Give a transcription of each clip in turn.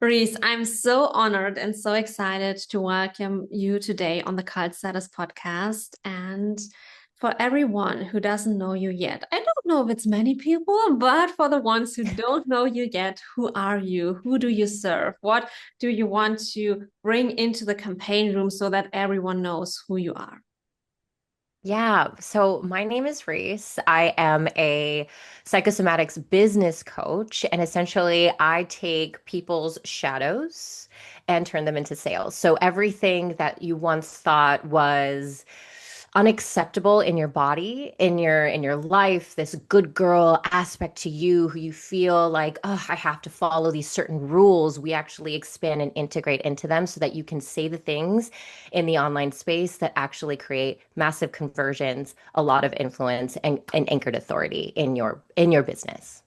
Reese, I'm so honored and so excited to welcome you today on the Cult Status podcast. And for everyone who doesn't know you yet, I don't know if it's many people, but for the ones who don't know you yet, who are you? Who do you serve? What do you want to bring into the campaign room so that everyone knows who you are? Yeah, so my name is Reese. I am a psychosomatics business coach, and essentially, I take people's shadows and turn them into sales. So everything that you once thought was unacceptable in your body, in your life, this good girl aspect to you who you feel like, oh, I have to follow these certain rules, we actually expand and integrate into them so that you can say the things in the online space that actually create massive conversions, a lot of influence and anchored authority in your business.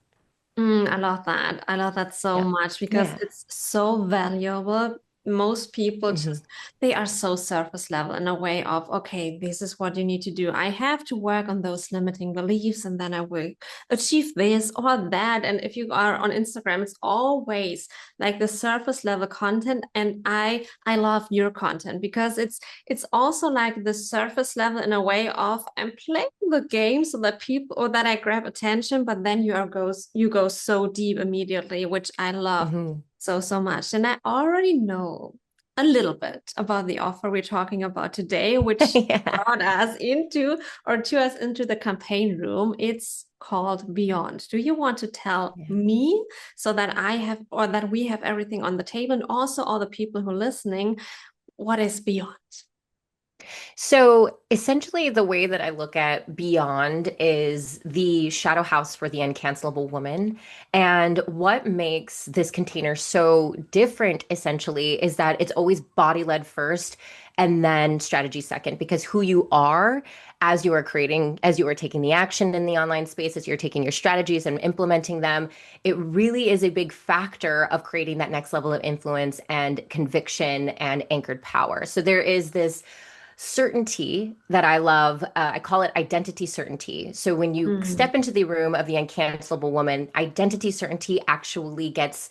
I love that. I love that so Yeah. much because Yeah. it's so valuable. Most people Hmm. just, they are so surface level in a way of, okay, this is what you need to do. I have to work on those limiting beliefs and then I will achieve this or that. And if you are on Instagram, it's always like the surface level content. And I love your content because it's also like the surface level in a way of I'm playing the game so that people or that I grab attention, but then you go so deep immediately, which I love Hmm. so much. And I already know a little bit about the offer we're talking about today, which Yeah. brought us into or to us into the campaign room. It's called Beyond. Do you want to tell Yeah. me so that I have or that we have everything on the table and also all the people who are listening, what is Beyond? So essentially, the way that I look at Beyond is the shadow house for the uncancelable woman. And what makes this container so different, essentially, is that it's always body led first and then strategy second, because who you are as you are creating, as you are taking the action in the online space, as you're taking your strategies and implementing them, it really is a big factor of creating that next level of influence and conviction and anchored power. So there is this certainty that I love. I call it identity certainty. So when you Mm. step into the room of the uncancelable woman, identity certainty actually gets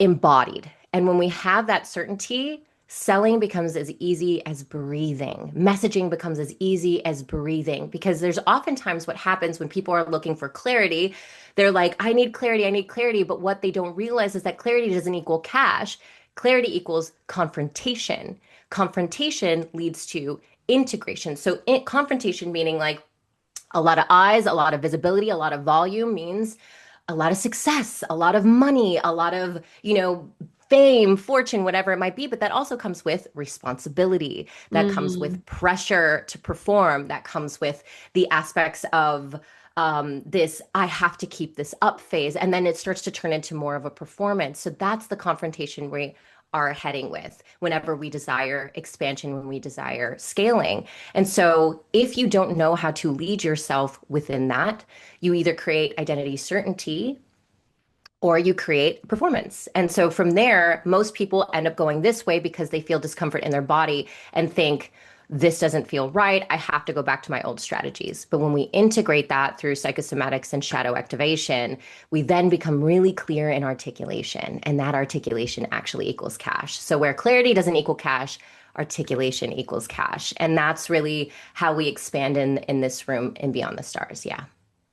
embodied. And when we have that certainty, selling becomes as easy as breathing. Messaging becomes as easy as breathing because there's oftentimes what happens when people are looking for clarity. They're like, I need clarity, I need clarity. But what they don't realize is that clarity doesn't equal cash. Clarity equals confrontation. Confrontation leads to integration. So, confrontation meaning like a lot of eyes, a lot of visibility, a lot of volume means a lot of success, a lot of money, a lot of, fame, fortune, whatever it might be. But that also comes with responsibility. That comes Mm. with pressure to perform. That comes with the aspects of this, I have to keep this up phase. And then it starts to turn into more of a performance. So that's the confrontation we are heading with whenever we desire expansion, when we desire scaling. And so if you don't know how to lead yourself within that, you either create identity certainty or you create performance. And so from there, most people end up going this way because they feel discomfort in their body and think, this doesn't feel right. I have to go back to my old strategies. But when we integrate that through psychosomatics and shadow activation, we then become really clear in articulation. And that articulation actually equals cash. So where clarity doesn't equal cash, articulation equals cash. And that's really how we expand in this room and beyond the stars. Yeah.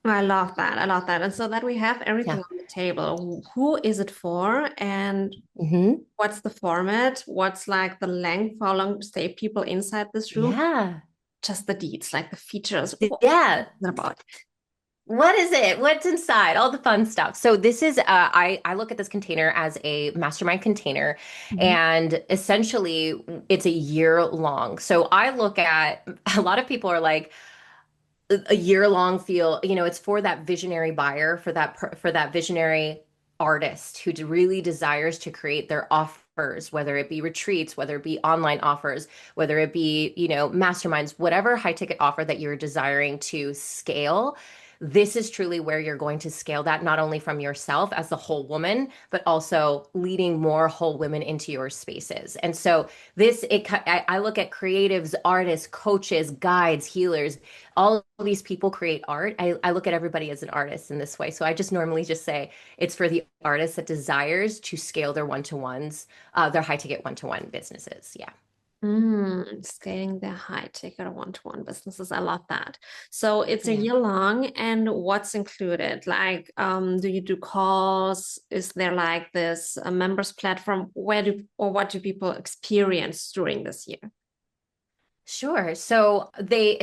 I love that. I love that. And so that we have everything Yeah. on the table. Who is it for? And Hmm. what's the format? What's like the length? How long stay people inside this room? Yeah. Just the deeds, like the features. Yeah. What about? What is it? What's inside? All the fun stuff. So this is I look at this container as a mastermind container, Mhm. and essentially it's a year long. So I look at a lot of people are like a year long feel, it's for that visionary buyer, for that visionary artist who really desires to create their offers, whether it be retreats, whether it be online offers, whether it be, masterminds, whatever high ticket offer that you're desiring to scale. this is truly where you're going to scale that, not only from yourself as the whole woman, but also leading more whole women into your spaces. And so I look at creatives, artists, coaches, guides, healers, all of these people create art. I look at everybody as an artist in this way. So I just normally just say it's for the artist that desires to scale their one-to-ones, their high ticket one-to-one businesses. Yeah. Scaling the high ticket one-to-one businesses. I love that. So it's a Yeah. year long, and what's included? Like, do you do calls? Is there like this members platform? What do people experience during this year? Sure. So they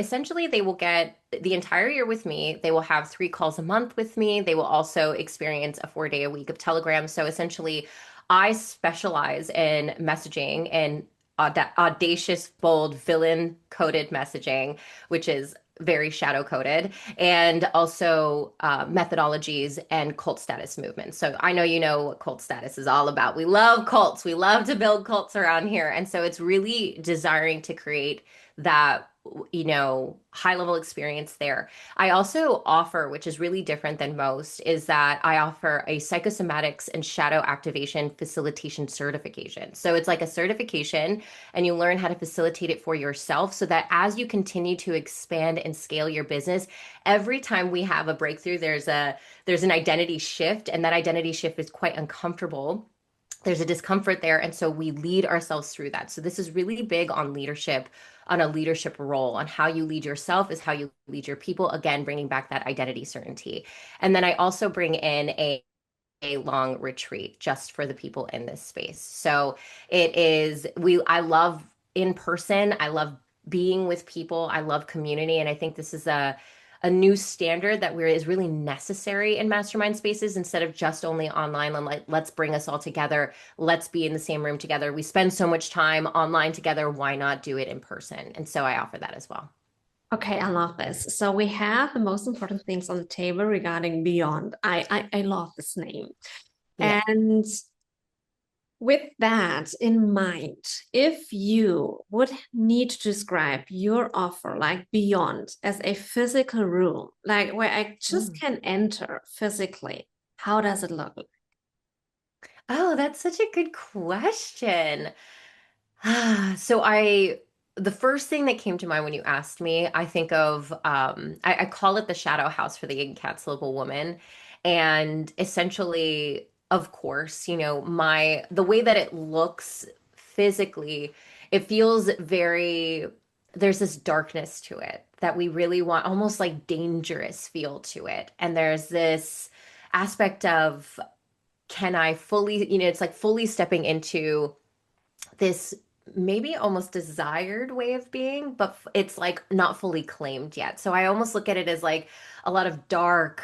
will get the entire year with me. They will have 3 calls a month with me. They will also experience a 4 day a week of Telegram. So essentially, I specialize in messaging and audacious, bold, villain coded messaging, which is very shadow coded, and also methodologies and cult status movements. So I know you know what cult status is all about. We love cults. We love to build cults around here. And so it's really desiring to create that high level experience there. I also offer, which is really different than most, is that I offer a psychosomatics and shadow activation facilitation certification. So it's like a certification, and you learn how to facilitate it for yourself, so that as you continue to expand and scale your business, every time we have a breakthrough, there's an identity shift, and that identity shift is quite uncomfortable. There's a discomfort there. And so we lead ourselves through that. So this is really big on leadership, on a leadership role, on how you lead yourself is how you lead your people. Again, bringing back that identity certainty. And then I also bring in a long retreat just for the people in this space. So I love in person. I love being with people. I love community. And I think this is a new standard that is really necessary in mastermind spaces, instead of just only online and like, let's bring us all together. Let's be in the same room together. We spend so much time online together. Why not do it in person? And so I offer that as well. Okay, I love this. So we have the most important things on the table regarding Beyond. I love this name. Yeah. And with that in mind, if you would need to describe your offer like Beyond as a physical room, like where I just Mm. can enter physically, how does it look? Oh, that's such a good question. So the first thing that came to mind when you asked me, I think of, I call it the shadow house for the incapsulable woman. And essentially, of course, the way that it looks physically, it feels there's this darkness to it that we really want, almost like dangerous feel to it. And there's this aspect of, can I fully, it's like fully stepping into this maybe almost desired way of being, but it's like not fully claimed yet. So I almost look at it as like a lot of dark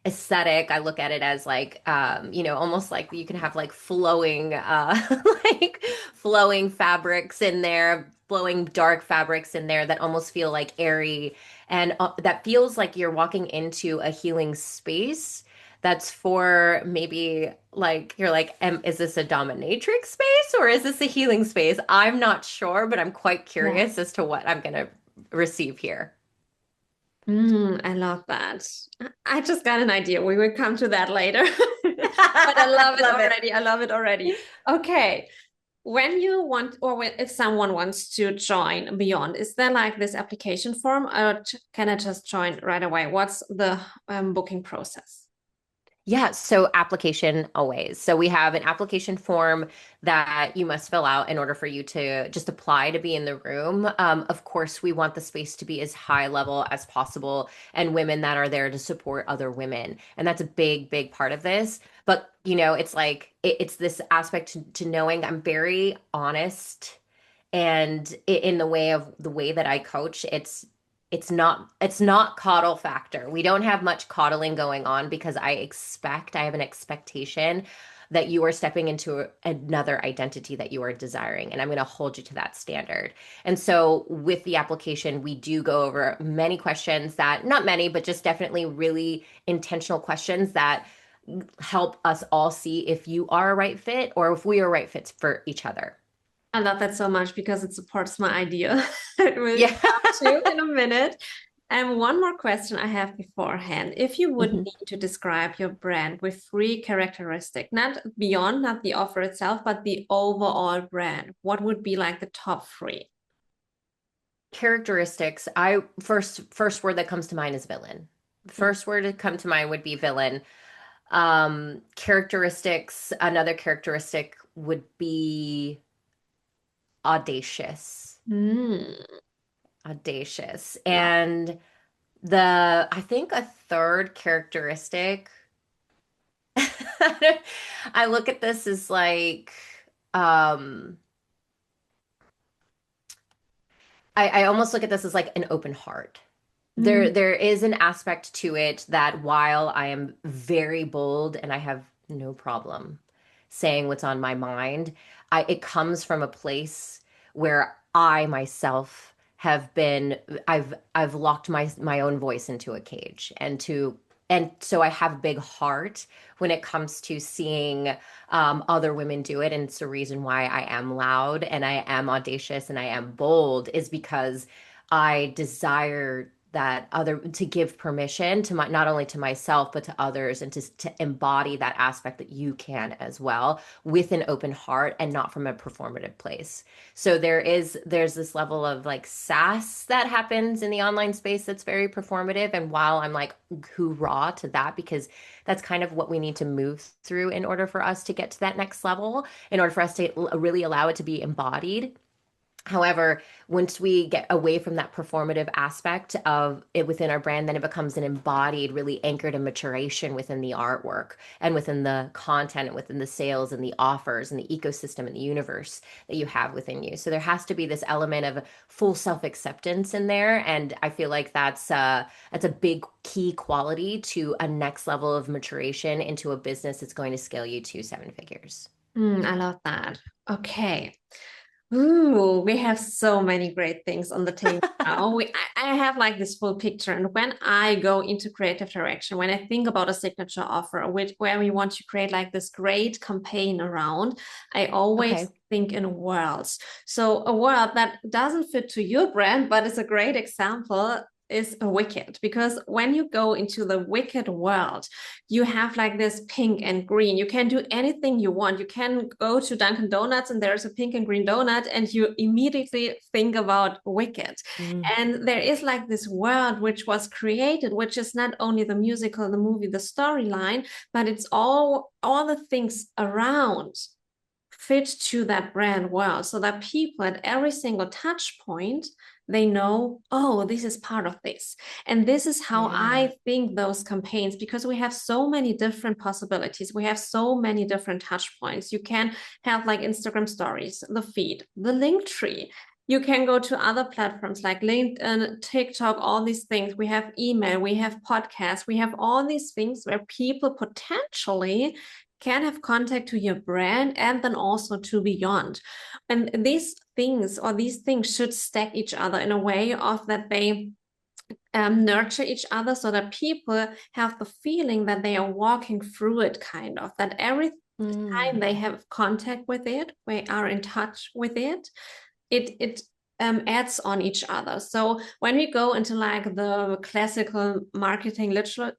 aesthetic. I look at it as like almost like you can have like flowing like flowing fabrics in there, flowing dark fabrics in there that almost feel like airy, and that feels like you're walking into a healing space that's for maybe like you're like, is this a dominatrix space or is this a healing space? I'm not sure, but I'm quite Yeah. curious as to what I'm gonna receive here. I love that. I just got an idea. We will come to that later. But I love it Love it. already. I love it already. Okay. When you want, or if someone wants to join Beyond, is there like this application form, or can I just join right away? What's the booking process? Yeah, so application always. So we have an application form that you must fill out in order for you to just apply to be in the room. Of course, we want the space to be as high level as possible, and women that are there to support other women. And that's a big, big part of this. But, it's like, it's this aspect to knowing I'm very honest, and in the way that I coach, it's not coddle factor. We don't have much coddling going on, because I have an expectation that you are stepping into another identity that you are desiring, and I'm going to hold you to that standard. And so with the application, we do go over many questions, that not many, but just definitely really intentional questions that help us all see if you are a right fit or if we are right fits for each other. I love that so much because it supports my idea. It will Yeah. come to in a minute. And one more question I have beforehand. If you would Mhm. need to describe your brand with three characteristics, not beyond, not the offer itself, but the overall brand, what would be like the top three? Characteristics. I first word that comes to mind is villain. First word to come to mind would be villain. Characteristics, another characteristic would be audacious. Mm. Audacious. Wow. And I think a third characteristic, I look at this as like, um, I almost look at this as like an open heart. Mm. There is an aspect to it that while I am very bold and I have no problem saying what's on my mind, it comes from a place where I myself have been I've locked my own voice into a cage and so I have a big heart when it comes to seeing other women do it. And it's the reason why I am loud and I am audacious and I am bold is because I desire that other to give permission to my not only to myself but to others and to embody that aspect that you can as well with an open heart and not from a performative place. So there's this level of like sass that happens in the online space that's very performative. And while I'm like hoorah to that because that's kind of what we need to move through in order for us to get to that next level, in order for us to really allow it to be embodied. However, once we get away from that performative aspect of it within our brand, then it becomes an embodied, really anchored in maturation within the artwork and within the content and within the sales and the offers and the ecosystem and the universe that you have within you. So there has to be this element of full self-acceptance in there. And I feel like that's a big key quality to a next level of maturation into a business that's going to scale you to seven figures. I love that. Okay. Ooh, we have so many great things on the table now. I have like this full picture. And when I go into creative direction, when I think about a signature offer, where we want to create like this great campaign around, I always Okay. think in worlds. So a world that doesn't fit to your brand, but is a great example is a Wicked. Because when you go into the Wicked world, you have like this pink and green. You can do anything you want. You can go to Dunkin' Donuts and there's a pink and green donut, and you immediately think about Wicked. Mm. And there is like this world which was created, which is not only the musical, the movie, the storyline, but it's all the things around fit to that brand well, so that people at every single touch point, they know, oh, this is part of this. And this is how Yeah. I think those campaigns, because we have so many different possibilities, we have so many different touch points. You can have like Instagram stories, the feed, the link tree. You can go to other platforms like LinkedIn, TikTok, all these things. We have email, we have podcasts, we have all these things where people potentially can have contact to your brand and then also to beyond. And these things should stack each other in a way of that they nurture each other, so that people have the feeling that they are walking through it, kind of, that every time Mm. they have contact with it, we are in touch with it, it adds on each other. So when we go into like the classical marketing literature,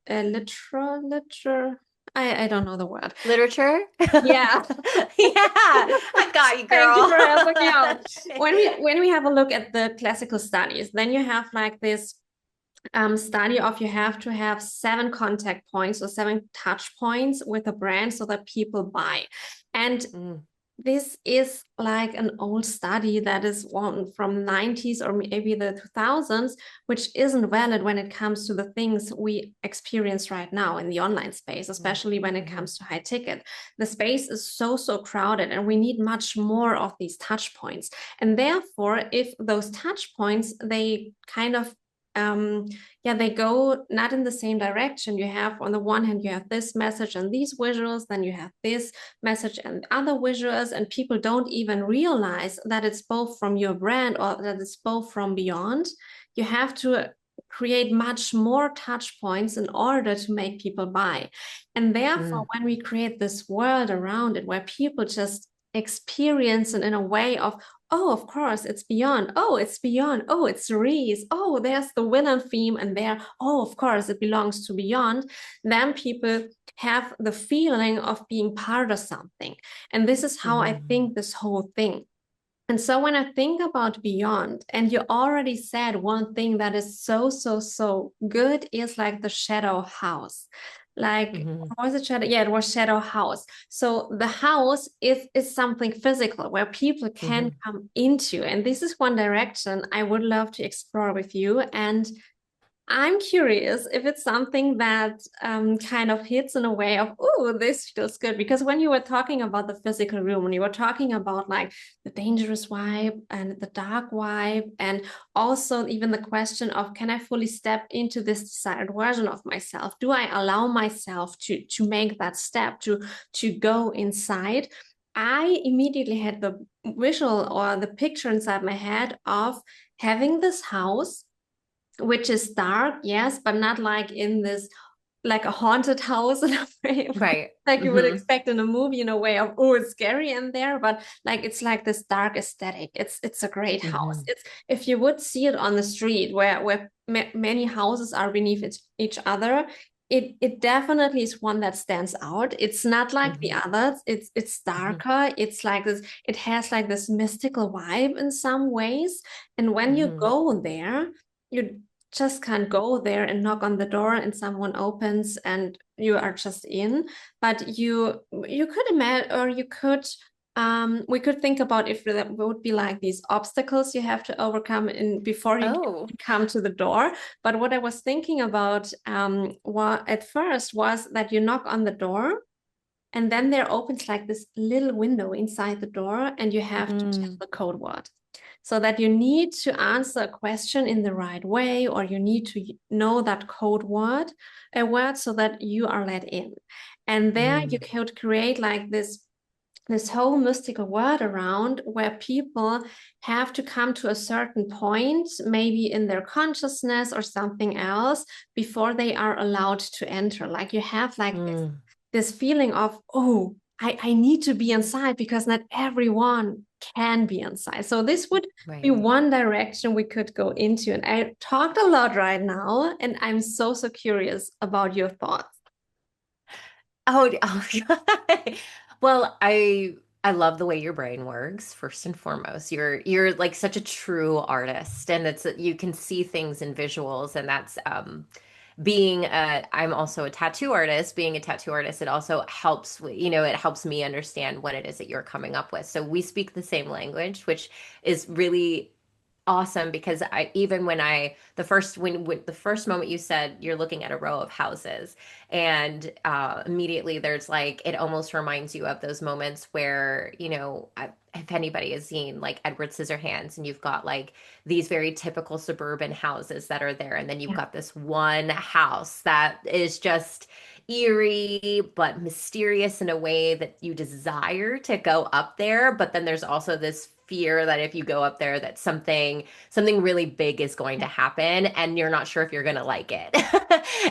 I don't know the word. Literature? Yeah. Yeah, I got you, Thank you girl. for helping me out. When we have a look at the classical studies, then you have like this study of, you have to have 7 contact points or 7 touch points with a brand so that people buy. And Mm, this is like an old study that is one from 90s or maybe the 2000s, which isn't valid when it comes to the things we experience right now in the online space, mm, especially when it mhm, comes to high ticket. The space is so crowded, and we need much more of these touch points. And therefore, if those touch points, they kind of um yeah, they go not in the same direction. You have, on the one hand, you have this message and these visuals, then you have this message and other visuals, and people don't even realize that it's both from your brand or that it's both from beyond. You have to create much more touch points in order to make people buy. And therefore, mm, when we create this world around it where people just experience it in a way of, oh, of course, it's beyond. Oh, it's beyond. Oh, it's Reese. Oh, there's the villain theme, and there, oh, of course, it belongs to beyond. Then people have the feeling of being part of something. And this is how I Mhm. think this whole thing. And so when I think about beyond, and you already said one thing that is so, so, so good is like the shadow house. Like, Mhm. or was it shadow? Yeah, it was shadow house. So the house is something physical where people can Mhm. come into. And this is one direction I would love to explore with you. And I'm curious if it's something that kind of hits in a way of, oh, this feels good. Because when you were talking about the physical room, when you were talking about like the dangerous vibe and the dark vibe, and also even the question of, can I fully step into this desired version of myself? Do I allow myself to make that step, to go inside? I immediately had the visual or the picture inside my head of having this house which is dark, yes, but not like in this like a haunted house in a way Right. like you would Mhm. expect in a movie in a way of oh it's scary in there, but like it's like this dark aesthetic. It's a great house. Mhm. It's if you would see it on the street where many houses are beneath each other, it definitely is one that stands out. It's not like the Mhm. others. It's Mhm. darker. It's like this, it has like this mystical vibe in some ways. And when you Mhm. go there, you just can't go there and knock on the door and someone opens and you are just in. But you could imagine, or you could we could think about if there would be like these obstacles you have to overcome in before you Oh. come to the door. But what I was thinking about what at first was that you knock on the door and then there opens like this little window inside the door and you have to tell Mm. the code word, so that you need to answer a question in the right way, or you need to know that code word, a word, so that you are let in. And there you Mhm. could create like this whole mystical world around where people have to come to a certain point, maybe in their consciousness or something else, before they are allowed to enter. Like you have like Mm. this feeling of, oh, I need to be inside because not everyone can be inside. So this would be Right. one direction we could go into. And I talked a lot right now, and I'm so, so curious about your thoughts. Oh, well, I love the way your brain works, first and foremost. You're like such a true artist, and it's you can see things in visuals, and that's I'm also a tattoo artist. Being a tattoo artist, it also helps, it helps me understand what it is that you're coming up with. So we speak the same language, which is really awesome because I even when I the first when the first moment you said you're looking at a row of houses and immediately there's like it almost reminds you of those moments where if anybody has seen like Edward Scissorhands and you've got like these very typical suburban houses that are there and then you've Yeah. got this one house that is just eerie but mysterious in a way that you desire to go up there, but then there's also this fear that if you go up there that something really big is going to happen and you're not sure if you're going to like it.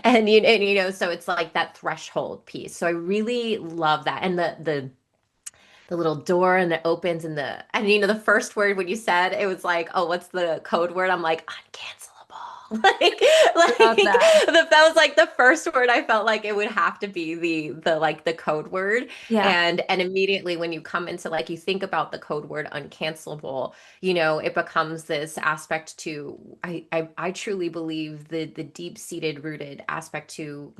And so it's like that threshold piece. So I really love that. And the little door and it opens and the first word when you said it was like, oh, what's the code word? I'm like, uncancelable. Love that. That was like the first word I felt like it would have to be the like the code word. Yeah. And immediately when you come into like you think about the code word uncancelable, it becomes this aspect to I truly believe the deep-seated rooted aspect to,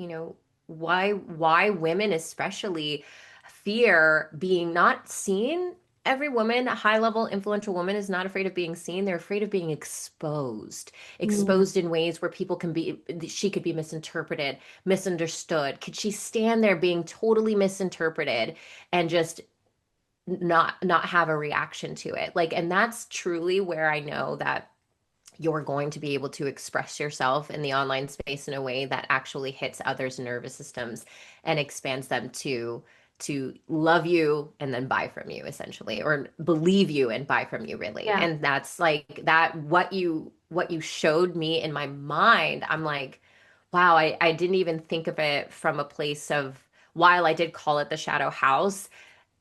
why women especially fear being not seen. Every woman, a high level influential woman, is not afraid of being seen. They're afraid of being Mm. exposed in ways where she could be misinterpreted, misunderstood. Could she stand there being totally misinterpreted and just not have a reaction to it? Like, and that's truly where I know that you're going to be able to express yourself in the online space in a way that actually hits others' nervous systems and expands them to love you and then buy from you essentially, or believe you and buy from you really. Yeah. And that's like that what you showed me in my mind. I'm like, wow, I didn't even think of it from a place of, while I did call it the shadow house,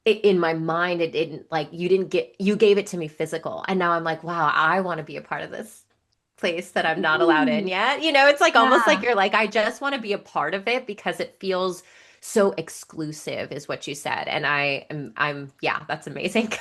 in my mind, it didn't like you gave it to me physical. And now I'm like, wow, I want to be a part of this place that I'm not allowed in Mm, yet. It's like almost like yeah. you're like, I just want to be a part of it because it feels so exclusive, is what you said. And yeah, that's amazing.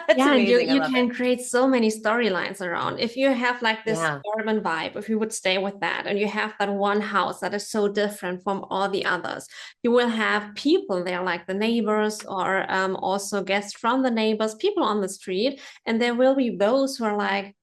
That's Yeah, and you amazing. I you love it. can create so many storylines around. If you have like this Yeah. urban vibe, if you would stay with that, and you have that one house that is so different from all the others, you will have people there, like the neighbors, or also guests from the neighbors, people on the street, and there will be those who are like,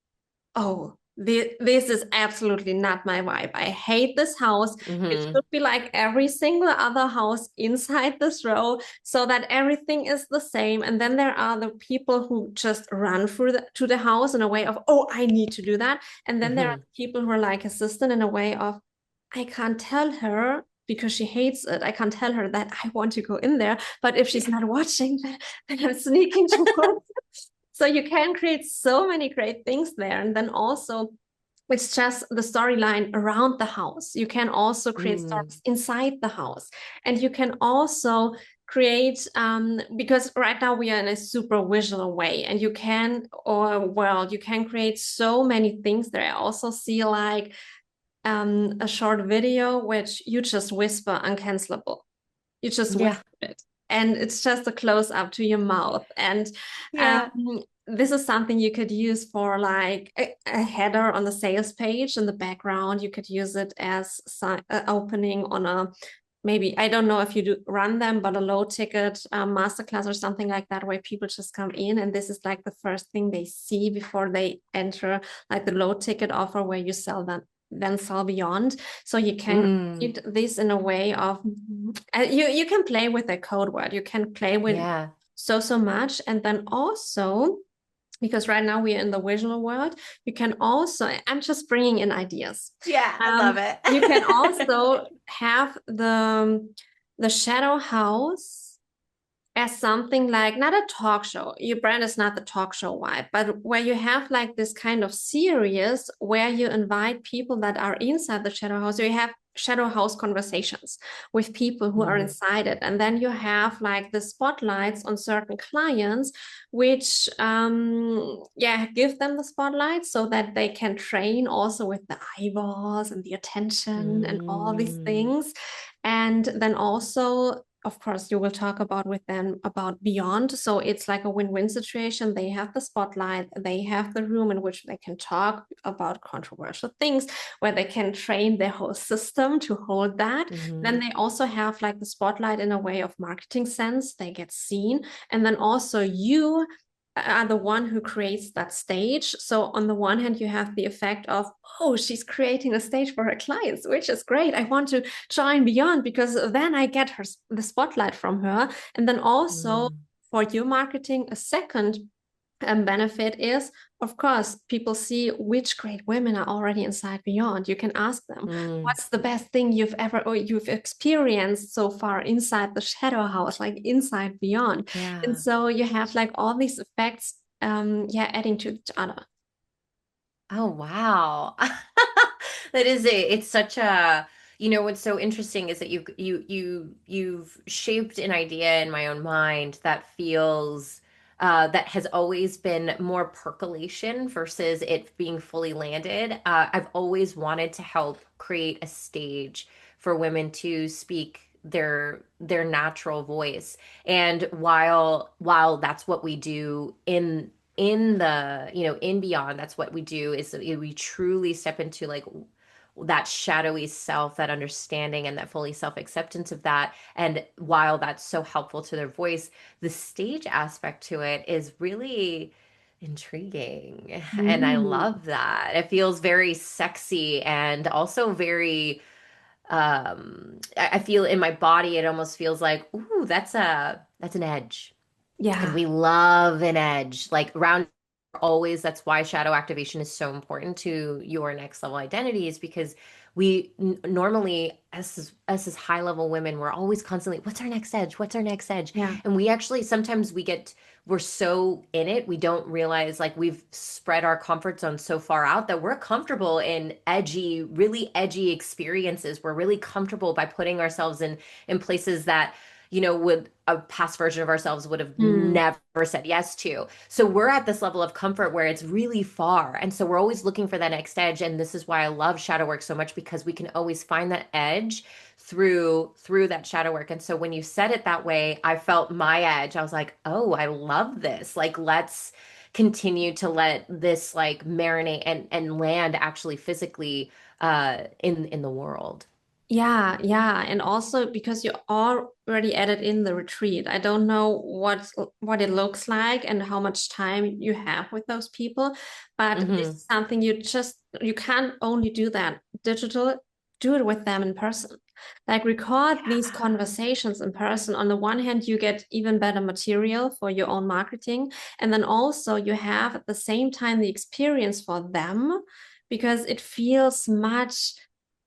oh, this is absolutely not my vibe. I hate this house. It Hmm. should be like every single other house inside this row so that everything is the same. And then there are the people who just run through to the house in a way of, oh, I need to do that. And then there are Hmm. people who are like assistant in a way of, I can't tell her because she hates it. I can't tell her that I want to go in there. But if she's Yeah. not watching, then I'm sneaking towards. So you can create so many great things there. And then also, it's just the storyline around the house. You can also create Mm. stories inside the house. And you can also create, because right now we are in a super visual way, and you can, or well, you can create so many things there. I also see like a short video which you just whisper uncancelable. You just Yeah. whisper it. And it's just a close up to your mouth. And um, Yeah. this is something you could use for like a header on the sales page in the background. You could use it as opening on a maybe, I don't know if you do run them, but a low ticket masterclass or something like that, where people just come in and this is like the first thing they see before they enter like the low ticket offer where you sell them, then sell beyond. So you can Mm. create this in a way of you can play with a code word. You can play with Yeah. so much. And then also, because right now we are in the visual world, you can also, I'm just bringing in ideas. Yeah, I Um, love you can it. also have the shadow house as something like not a talk show. Your brand is not the talk show vibe, but where you have like this kind of series where you invite people that are inside the shadow house. So you have shadow house conversations with people who are Mm. inside it. And then you have like the spotlights on certain clients, which yeah, give them the spotlight so that they can train also with the eyeballs and the attention and all these Mm. things. And then also, of course, you will talk about with them about beyond. So it's like a win-win situation. They have the spotlight, they have the room in which they can talk about controversial things, where they can train their whole system to hold that. Then Hmm. they also have like the spotlight in a way of marketing sense. They get seen. And then also you are the one who creates that stage. So on the one hand, you have the effect of, oh, she's creating a stage for her clients, which is great. I want to join beyond because then I get her the spotlight from her. And then also Mm. for your marketing, a second benefit is, of course, people see which great women are already inside beyond. You can ask them, Mm. what's the best thing you've ever or you've experienced so far inside the shadow house, like inside beyond. And Yeah. so you have like all these effects, yeah, adding to each other. Oh, wow. That is it's such a, what's so interesting is that you've shaped an idea in my own mind that feels that has always been more percolation versus it being fully landed. I've always wanted to help create a stage for women to speak their natural voice. And while that's what we do in the in beyond, that's what we do, is that we truly step into like that shadowy self, that understanding and that fully self-acceptance of that. And while that's so helpful to their voice, the stage aspect to it is really intriguing, and I Mm. love that. It feels very sexy and also very I feel in my body it almost feels like, ooh, that's an edge. And Yeah. we love an edge. Like round always, that's why shadow activation is so important to your next level identity, is because we normally as high level women, we're always constantly, what's our next edge? What's our next edge? Yeah. And we actually sometimes we're so in it, we don't realize like we've spread our comfort zone so far out that we're comfortable in really edgy experiences. We're really comfortable by putting ourselves in places that would a past version of ourselves would have Mm. never said yes to. So we're at this level of comfort where it's really far. And so we're always looking for that next edge. And this is why I love shadow work so much, because we can always find that edge through that shadow work. And so when you said it that way, I felt my edge. I was like, oh, I love this. Like, let's continue to let this like marinate and land actually physically in the world. Yeah, yeah. And also because you already added in the retreat. I don't know what it looks like and how much time you have with those people, but this Hmm. is something you can't only do that digital, do it with them in person. Like record these Yeah. conversations in person. On the one hand, you get even better material for your own marketing, and then also you have at the same time the experience for them because it feels much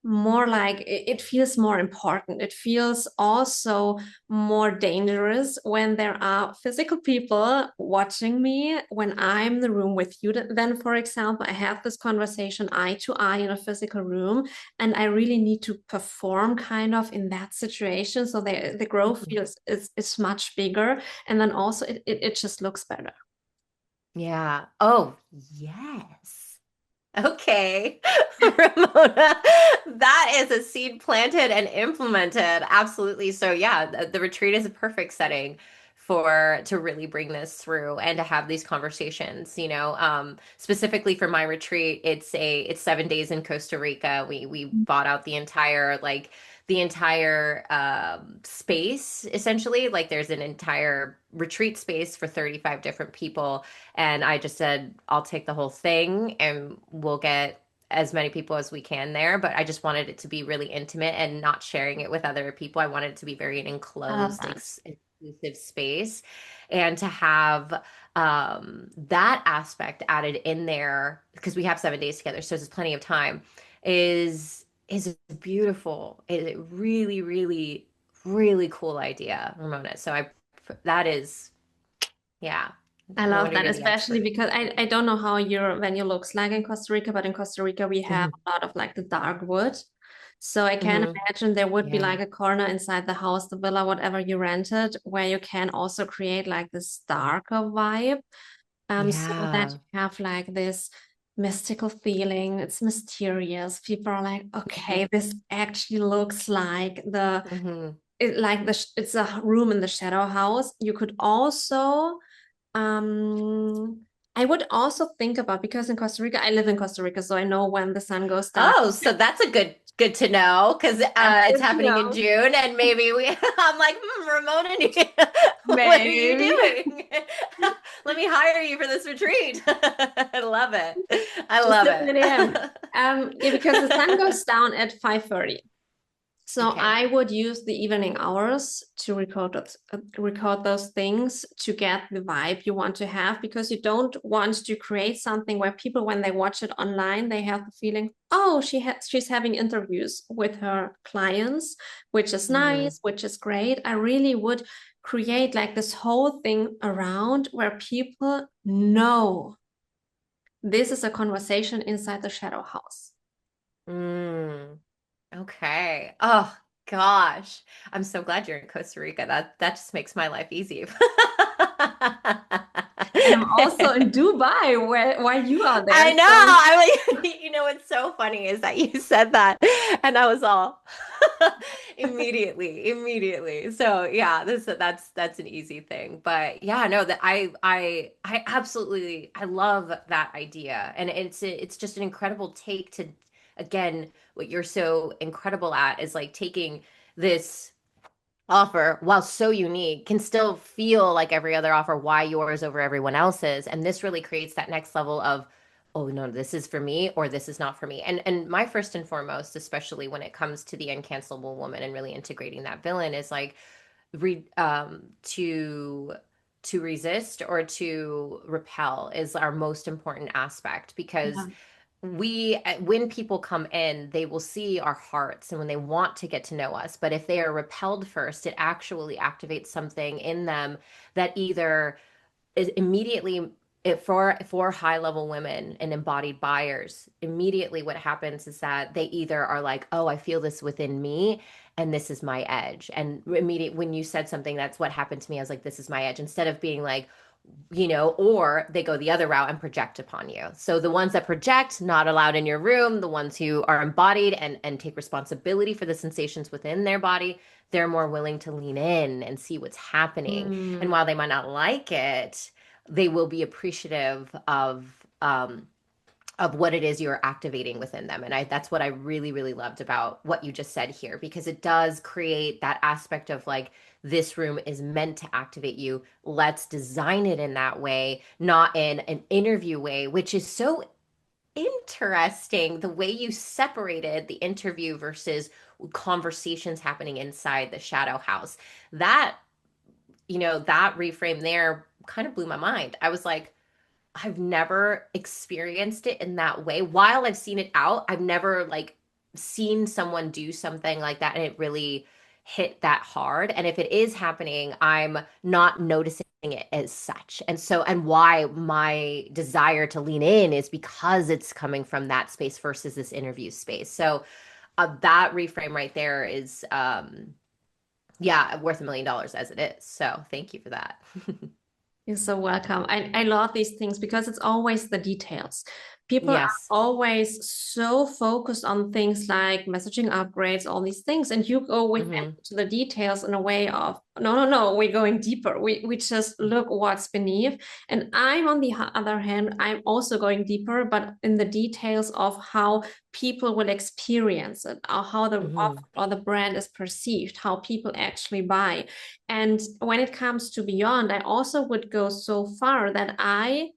more like it feels more important. It feels also more dangerous when there are physical people watching me when I'm in the room with you. Then, for example, I have this conversation eye to eye in a physical room, and I really need to perform kind of in that situation. So the growth Mhm. feels is much bigger, and then also it just looks better. Yeah. Oh, yes. Okay, Ramona, that is a seed planted and implemented. Absolutely. So yeah, the retreat is a perfect setting for to really bring this through and to have these conversations. Specifically for my retreat, it's 7 days in Costa Rica. We bought out the entire space essentially. Like there's an entire retreat space for 35 different people, and I just said, I'll take the whole thing and we'll get as many people as we can there. But I just wanted it to be really intimate and not sharing it with other people. I wanted it to be very an I love enclosed, that. exclusive space. And to have that aspect added in there, because we have 7 days together, so there's plenty of time, is beautiful. It really, really, really cool idea, Ramona. So that is, yeah. I I love want to that, hear the especially expert. because I don't know how your venue looks like in Costa Rica, but in Costa Rica we have Hmm. a lot of like the dark wood. So I can Hmm. imagine there would be Yeah. like a corner inside the house, the villa, whatever you rented, where you can also create like this darker vibe. So that Yeah. you have like this mystical feeling. It's mysterious. People are like, Hmm. okay, this actually looks like Hmm. it's a room in the shadow house. You could also um, I would also think about because in Costa Rica, I live in Costa Rica, so I know when the sun goes down. Oh, so that's a good to know, because That's it's good to happening in know. June, and maybe we I'm like, Ramona, what are you Maybe. doing? Let me hire you for this retreat. I love it. I Just love slip it in. it. Yeah, because the sun goes down at 5:30. So Okay. I would use the evening hours to record those things to get the vibe you want to have because you don't want to create something where people, when they watch it online, they have the feeling, oh, she's having interviews with her clients, which is Hmm. nice, which is great. I really would create like this whole thing around where people know this is a conversation inside the shadow house. Mm. Okay. Oh gosh. I'm so glad you're in Costa Rica. That just makes my life easy. And I'm also in Dubai where while you are there. I know. So I'm like, what's so funny is that you said that, and I was all immediately. So yeah, that's an easy thing. But yeah, no, that I absolutely I love that idea, and it's just an incredible take to, again, what you're so incredible at is like taking this offer, while so unique, can still feel like every other offer. Why yours over everyone else's? And this really creates that next level of, oh no, this is for me or this is not for me. And my first and foremost, especially when it comes to the uncancelable woman and really integrating that villain, is like to resist or to repel is our most important aspect, because yeah, when people come in, they will see our hearts and when they want to get to know us. But if they are repelled first, it actually activates something in them that either is immediately, for high level women and embodied buyers, immediately what happens is that they either are like, oh, I feel this within me, and this is my edge. And immediate when you said something, that's what happened to me. I was like, this is my edge, instead of being like, or they go the other route and project upon you. So the ones that project, not allowed in your room. The ones who are embodied and take responsibility for the sensations within their body, they're more willing to lean in and see what's happening. And Mm. while they might not like it, they will be appreciative of what it is you're activating within them. And that's what I really, really loved about what you just said here, because it does create that aspect of like, this room is meant to activate you. Let's design it in that way, not in an interview way, which is so interesting. The way you separated the interview versus conversations happening inside the shadow house. That, that reframe there kind of blew my mind. I was like, I've never experienced it in that way. While I've seen it out, I've never like seen someone do something like that and it really hit that hard. And if it is happening, I'm not noticing it as such. And so, and why my desire to lean in is because it's coming from that space versus this interview space. So, that reframe right there is, yeah, worth $1 million as it is. So, thank you for that. You're so welcome. I love these things because it's always the details. People are Yes. always so focused on things like messaging upgrades, all these things, and you go with them Hmm. to the details in a way of no, no, no, we're going deeper. We just look what's beneath. And I'm on the other hand, I'm also going deeper, but in the details of how people will experience it, or how the offer Hmm. or the brand is perceived, how people actually buy. And when it comes to beyond, I also would go so far that I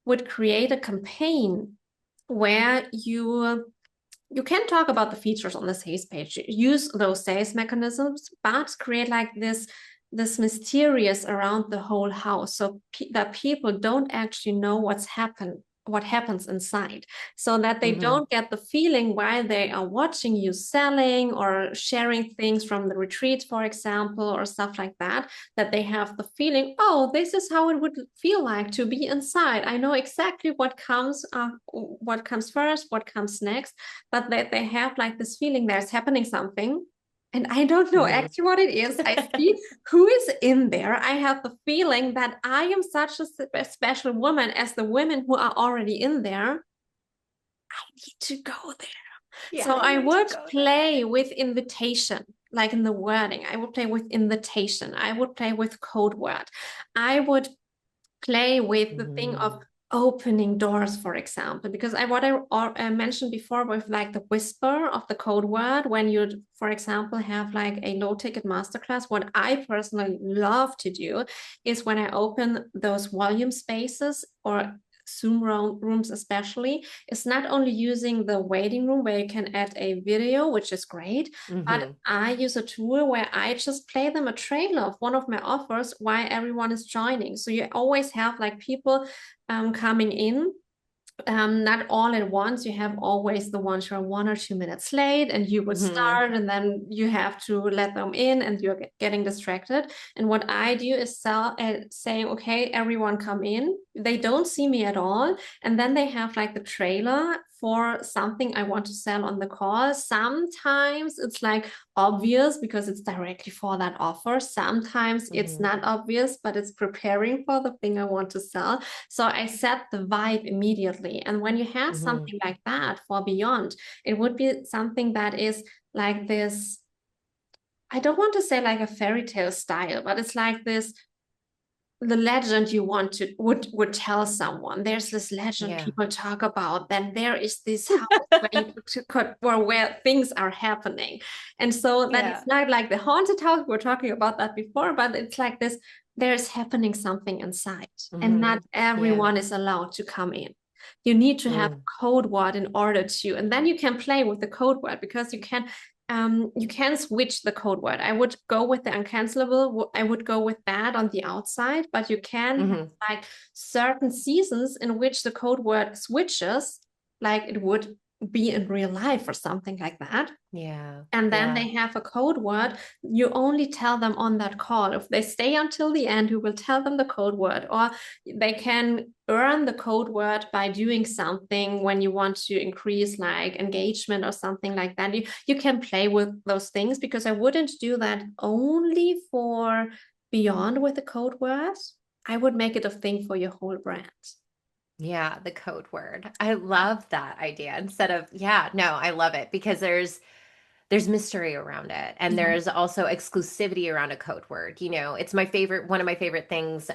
would create a campaign where you can talk about the features on the sales page, use those sales mechanisms, but create like this mysterious around the whole house, so that people don't actually know what happens inside, so that they Hmm. don't get the feeling while they are watching you selling or sharing things from the retreat, for example, or stuff like that, that they have the feeling, oh, this is how it would feel like to be inside. I know exactly what comes first, what comes next, but that they have like this feeling there's happening something. And I don't know Hmm. actually what it is. I see who is in there. I have the feeling that I am such a special woman as the women who are already in there. I need to go there. Yeah, So I I need to would go there. play with invitation, like in the wording. I would play with invitation. I would play with code word. I would play with the thing of Mhm. opening doors, for example, because I mentioned before with like the whisper of the code word when you, for example, have like a low ticket masterclass. What I personally love to do is when I open those volume spaces or rooms especially, is not only using the waiting room where you can add a video, which is great, but Mhm. I use a tool where I just play them a trailer of one of my offers while everyone is joining. So you always have like people coming in, not all at once. You have always the ones who are 1 or 2 minutes late, and you would Mhm. start, and then you have to let them in, and you're getting distracted. And what I do is say, okay, everyone come in. They don't see me at all, and then they have like the trailer for something I want to sell on the call. Sometimes it's like obvious because it's directly for that offer. Sometimes it's Mhm. not obvious, but it's preparing for the thing I want to sell. So I set the vibe immediately. And when you have Mhm. something like that for beyond, it would be something that is like this. I don't want to say like a fairy tale style, but it's like this, the legend you want to would tell someone. There's this legend Yeah. people talk about. Then there is this house where where things are happening. And so that Yeah. it's not like the haunted house, we were talking about that before, but it's like this, there's happening something inside, and not Mhm. Yeah. everyone is allowed to come in. You need to have Mm. a code word in order to, and then you can play with the code word, because you can switch the code word. I would go with the uncancelable. I would go with that on the outside, but you can have Mhm. like certain seasons in which the code word switches, like it would be in real life or something like that. Yeah. And then Yeah. they have a code word. You only tell them on that call. If they stay until the end, you will tell them the code word, or they can earn the code word by doing something when you want to increase like engagement or something like that. You can play with those things, because I wouldn't do that only for beyond with the code word. I would make it a thing for your whole brand. Yeah, the code word. I love that idea. Instead of, yeah, no, I love it because there's mystery around it, and Yeah. there's also exclusivity around a code word. It's my favorite, one of my favorite things.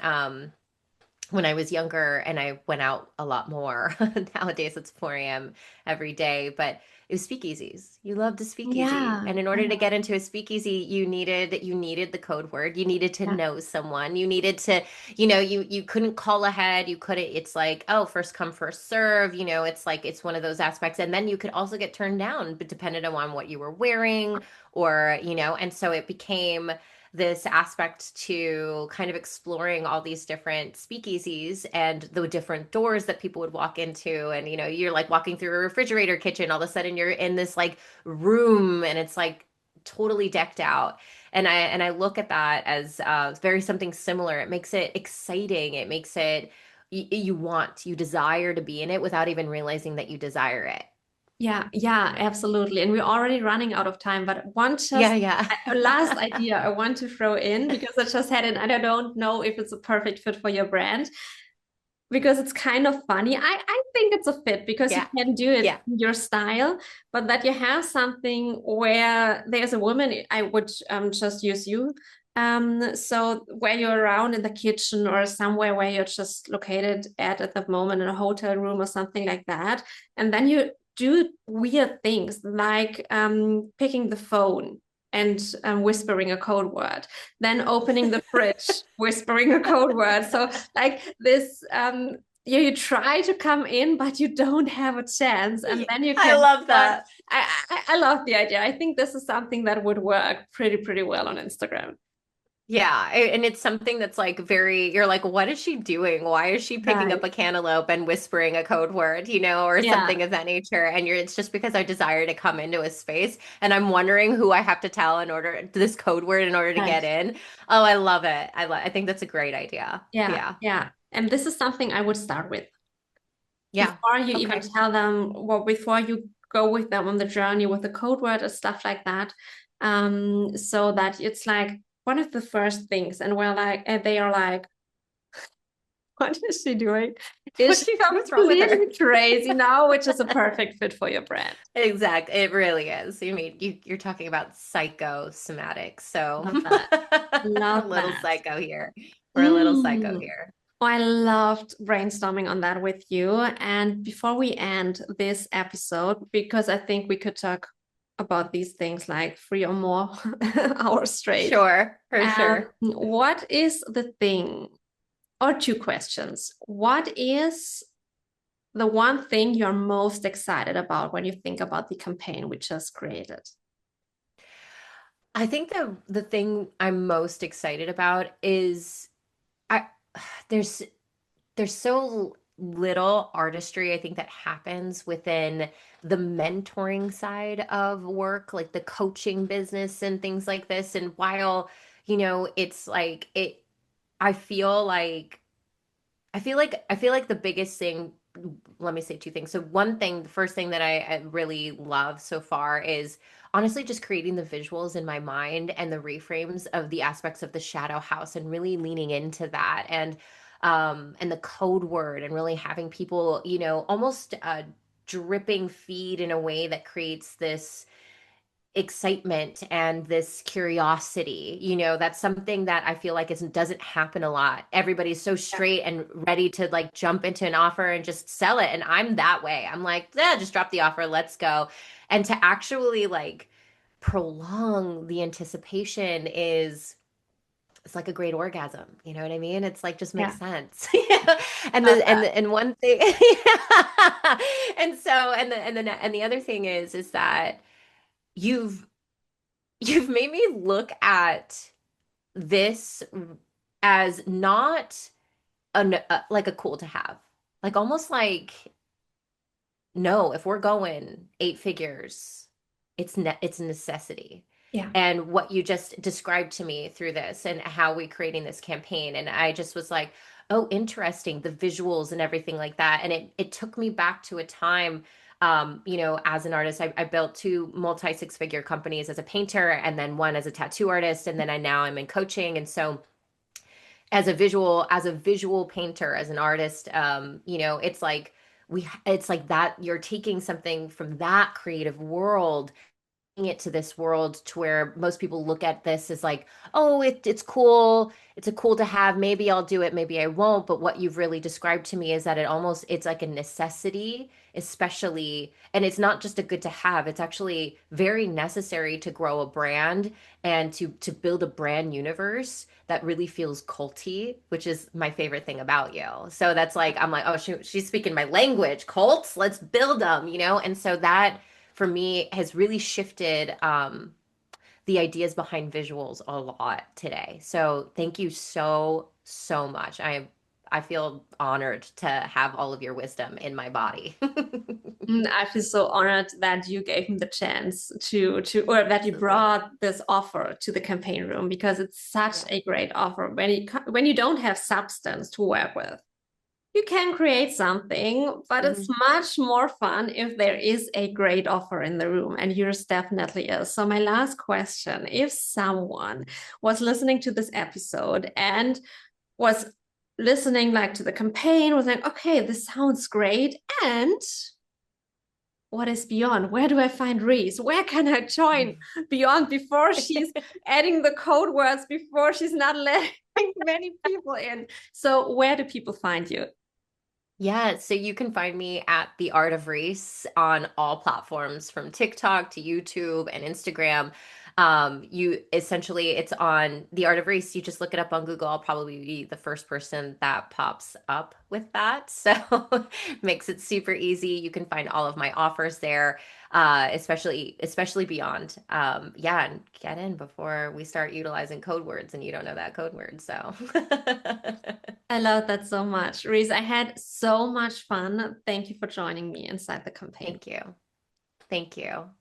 When I was younger and I went out a lot more. Nowadays it's 4 a.m. every day, but it was speakeasies. You loved a speakeasy. Yeah. And in order to Yeah. get into a speakeasy, you needed the code word. You needed to Yeah. know someone. You needed to, you couldn't call ahead. You couldn't, it's like, oh, first come, first serve. It's like it's one of those aspects. And then you could also get turned down, but depended on what you were wearing and so it became this aspect to kind of exploring all these different speakeasies and the different doors that people would walk into. And, you're like walking through a refrigerator kitchen, all of a sudden you're in this like room and it's like totally decked out. And I look at that as very something similar. It makes it exciting. It makes it, you desire to be in it without even realizing that you desire it. Yeah, yeah, absolutely. And we're already running out of time, but one Yeah, just yeah. a last idea I want to throw in, because I just had it and I don't know if it's a perfect fit for your brand, because it's kind of funny. I think it's a fit because you Yeah. can do it Yeah. in your style, but that you have something where there's a woman, I would just use you. So where you're around in the kitchen or somewhere where you're just located at the moment in a hotel room or something like that, and then you do weird things like picking the phone and whispering a code word, then opening the fridge, whispering a code word. So like this, you try to come in, but you don't have a chance, and then you I can love start. that. I love the idea. I think this is something that would work pretty well on Instagram. Yeah, and it's something that's like you're like, what is she doing? Why is she picking Right. up a cantaloupe and whispering a code word, or Yeah. something of that nature? And it's just because I desire to come into a space and I'm wondering who I have to tell this code word in order to Right. get in. Oh, I love it. I think that's a great idea. Yeah. Yeah. Yeah. And this is something I would start with Yeah. before you even Okay. tell them, well, before you go with them on the journey with the code word or stuff like that. So that it's like one of the first things, and we're like, and they are like, what is she doing? Is she What's wrong with her? completely crazy now? Which is a perfect fit for your brand. Exactly. It really is. You mean you're talking about psychosomatic. So Love that. we're a Love little that. psycho here. We're a little psycho Mm. here. I loved brainstorming on that with you. And before we end this episode, because I think we could talk about these things like 3 or more hours straight. Sure, for sure. What is the thing, or two questions? What is the one thing you're most excited about when you think about the campaign we just created? I think the thing I'm most excited about is I there's there's so little artistry I think that happens within the mentoring side of work, like the coaching business and things like this. And while, it's like I feel like I feel like the biggest thing, let me say two things. So one thing, the first thing that I really love so far is honestly just creating the visuals in my mind and the reframes of the aspects of the shadow house and really leaning into that and the code word and really having people, almost dripping feed in a way that creates this excitement and this curiosity. That's something that I feel like doesn't happen a lot. Everybody's so Yeah. straight and ready to like jump into an offer and just sell it, and I'm that way. I'm like, yeah, just drop the offer, let's go. And to actually like prolong the anticipation is it's like a great orgasm. You know what I mean? It's like just makes Yeah. sense. Yeah. And Love the and that. the, and one thing yeah. And so and the other thing is that you've you've made me look at this as not like a cool to have, like almost like no, if we're going 8 figures, it's a necessity. Yeah. And what you just described to me through this and how we creating this campaign, and I just was like, oh, interesting, the visuals and everything like that. And it took me back to a time, as an artist, I built two multi six-figure companies as a painter and then one as a tattoo artist, and then I'm in coaching. And so as a visual painter, as an artist, it's like that you're taking something from that creative world it to this world to where most people look at this as like, oh, it's cool. It's a cool to have. Maybe I'll do it, maybe I won't. But what you've really described to me is that it's like a necessity, especially, and it's not just a good to have. It's actually very necessary to grow a brand and to build a brand universe that really feels culty, which is my favorite thing about you. So that's like, I'm like, oh, she's speaking my language, cults, let's build them. And so that for me has really shifted the ideas behind visuals a lot today. So thank you so, so much. I feel honored to have all of your wisdom in my body. I feel so honored that you gave me the chance or that you Absolutely. brought this offer to the campaign room because it's such Yeah. a great offer when you don't have substance to work with. You can create something, but it's Mhm. much more fun if there is a great offer in the room, and yours definitely is. So, my last question, if someone was listening to this episode and was listening like to the campaign, was like, okay, this sounds great. And what is Beyond? Where do I find Reese? Where can I join Beyond before she's adding the code words, before she's not letting many people in? So, where do people find you? Yeah, so you can find me at The Art of Reese on all platforms from TikTok to YouTube and Instagram. You essentially, it's on The Art of Reese. You just look it up on Google. I'll probably be the first person that pops up with that. So makes it super easy. You can find all of my offers there, especially Beyond. Yeah, and get in before we start utilizing code words and you don't know that code word. So I love that so much. Reese, I had so much fun. Thank you for joining me inside the campaign. thank you. Thank you.